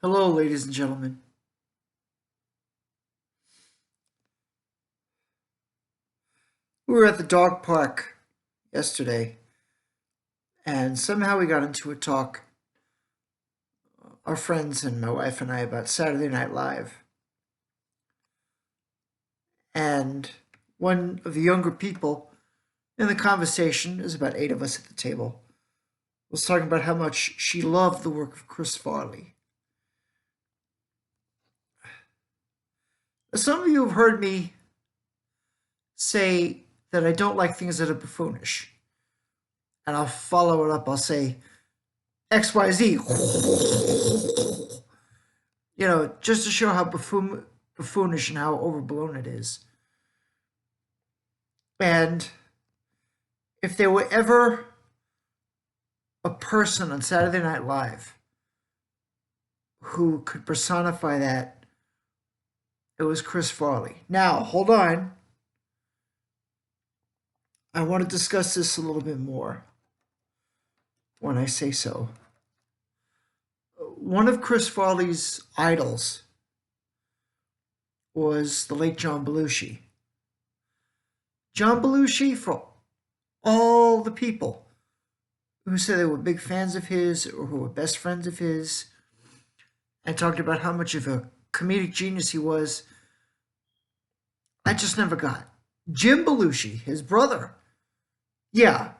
Hello, ladies and gentlemen. We were at the dog park yesterday, and somehow we got into a talk, our friends and my wife and I, about Saturday Night Live. And one of the younger people in the conversation, there's about eight of us at the table, was talking about how much she loved the work of Chris Farley. Some of you have heard me say that I don't like things that are buffoonish. And I'll follow it up. I'll say XYZ. Just to show how buffoonish and how overblown it is. And if there were ever a person on Saturday Night Live who could personify that, it was Chris Farley. Now, hold on. I want to discuss this a little bit more when I say so. One of Chris Farley's idols was the late John Belushi. John Belushi, for all the people who said they were big fans of his or who were best friends of his and talked about how much of a comedic genius he was, I just never got. Jim Belushi, his brother, yeah,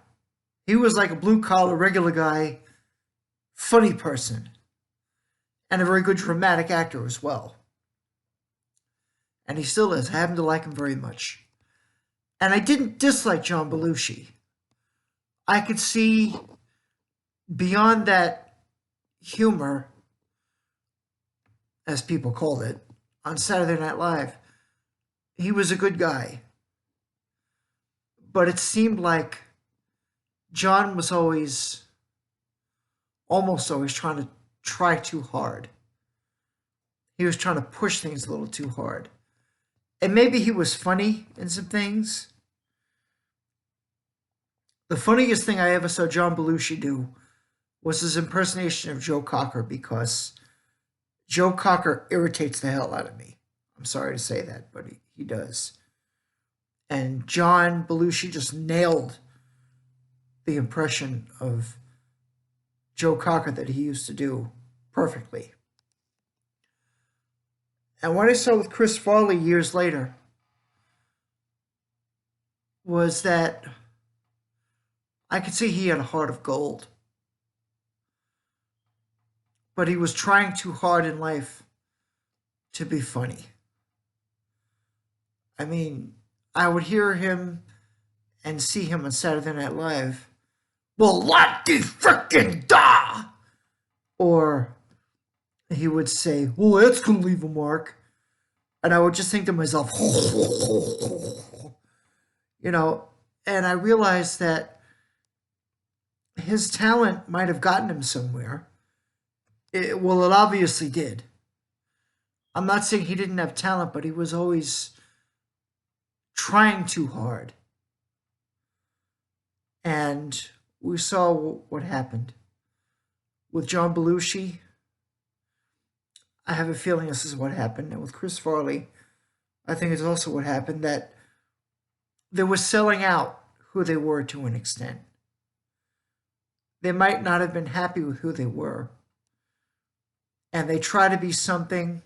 he was like a blue collar, regular guy, funny person, and a very good dramatic actor as well. And he still is. I happen to like him very much. And I didn't dislike John Belushi. I could see beyond that humor, as people called it, on Saturday Night Live. He was a good guy. But it seemed like John was almost always try too hard. He was trying to push things a little too hard. And maybe he was funny in some things. The funniest thing I ever saw John Belushi do was his impersonation of Joe Cocker, because Joe Cocker irritates the hell out of me. I'm sorry to say that, but he does. And John Belushi just nailed the impression of Joe Cocker that he used to do perfectly. And what I saw with Chris Farley years later was that I could see he had a heart of gold. But he was trying too hard in life to be funny. I mean, I would hear him and see him on Saturday Night Live. Well, what the frickin' da? Or he would say, well, that's going to leave a mark. And I would just think to myself, and I realized that his talent might have gotten him somewhere. It obviously did. I'm not saying he didn't have talent, but he was always trying too hard. And we saw what happened. With John Belushi, I have a feeling this is what happened. And with Chris Farley, I think it's also what happened, that they were selling out who they were to an extent. They might not have been happy with who they were. And they try to be something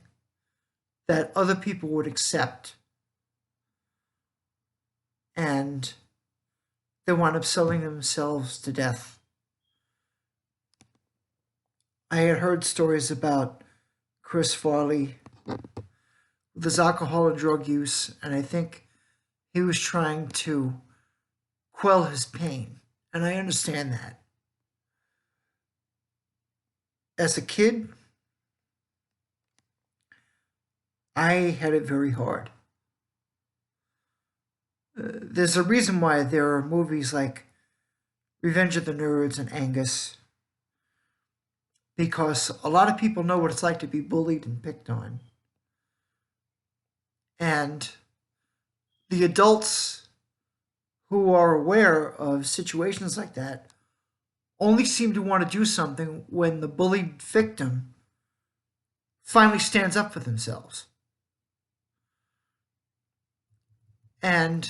that other people would accept. And they wound up selling themselves to death. I had heard stories about Chris Farley with his alcohol and drug use, and I think he was trying to quell his pain. And I understand that. As a kid, I had it very hard. There's a reason why there are movies like Revenge of the Nerds and Angus, because a lot of people know what it's like to be bullied and picked on. And the adults who are aware of situations like that only seem to want to do something when the bullied victim finally stands up for themselves. And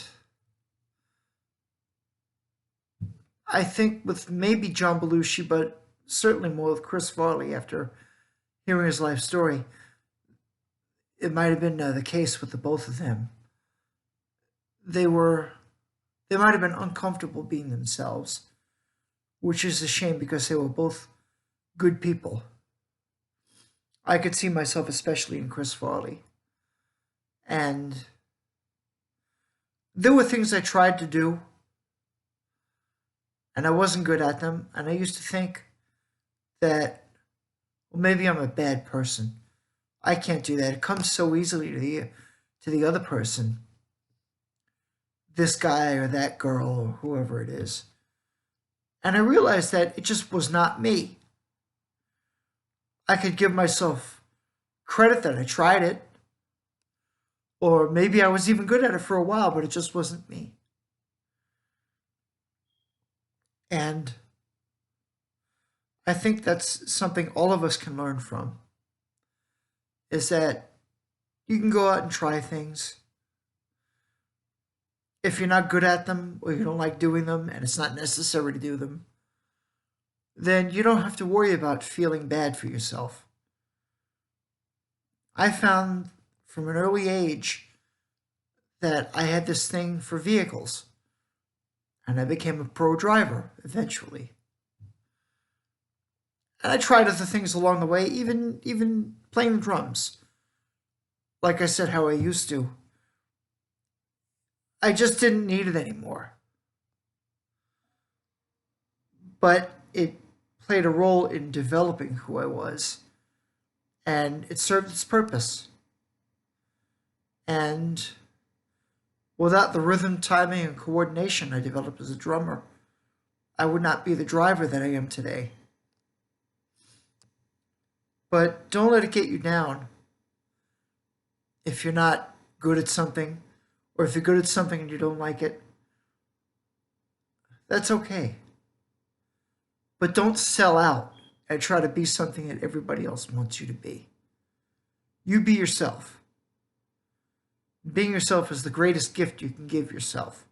I think with maybe John Belushi, but certainly more with Chris Farley after hearing his life story, it might have been the case with the both of them. They might have been uncomfortable being themselves, which is a shame because they were both good people. I could see myself especially in Chris Farley. And there were things I tried to do, and I wasn't good at them. And I used to think that, well, maybe I'm a bad person. I can't do that. It comes so easily to the other person, this guy or that girl or whoever it is. And I realized that it just was not me. I could give myself credit that I tried it, or maybe I was even good at it for a while, but it just wasn't me. And I think that's something all of us can learn from, is that you can go out and try things. If you're not good at them or you don't like doing them and it's not necessary to do them, then you don't have to worry about feeling bad for yourself. I found from an early age that I had this thing for vehicles, and I became a pro driver eventually. And I tried other things along the way, even playing the drums. Like I said, how I used to. I just didn't need it anymore. But it played a role in developing who I was, and it served its purpose. And without the rhythm, timing, and coordination I developed as a drummer, I would not be the driver that I am today. But don't let it get you down if you're not good at something, or if you're good at something and you don't like it. That's okay. But don't sell out and try to be something that everybody else wants you to be. You be yourself. Being yourself is the greatest gift you can give yourself,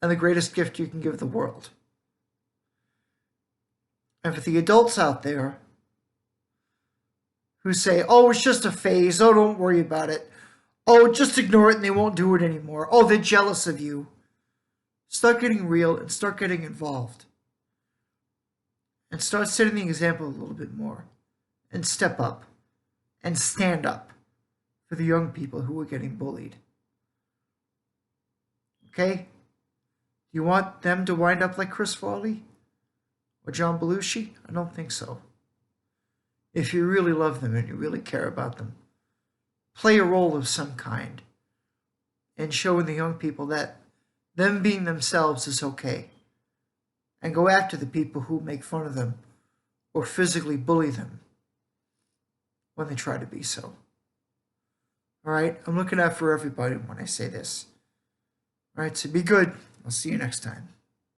and the greatest gift you can give the world. And for the adults out there who say, oh, it's just a phase, oh, don't worry about it, oh, just ignore it and they won't do it anymore, oh, they're jealous of you, start getting real and start getting involved. And start setting the example a little bit more. And step up. And stand up for the young people who are getting bullied. Okay? You want them to wind up like Chris Farley? Or John Belushi? I don't think so. If you really love them and you really care about them, play a role of some kind in showing the young people that them being themselves is okay. And go after the people who make fun of them or physically bully them when they try to be so. All right? I'm looking out for everybody when I say this. All right, so be good. I'll see you next time.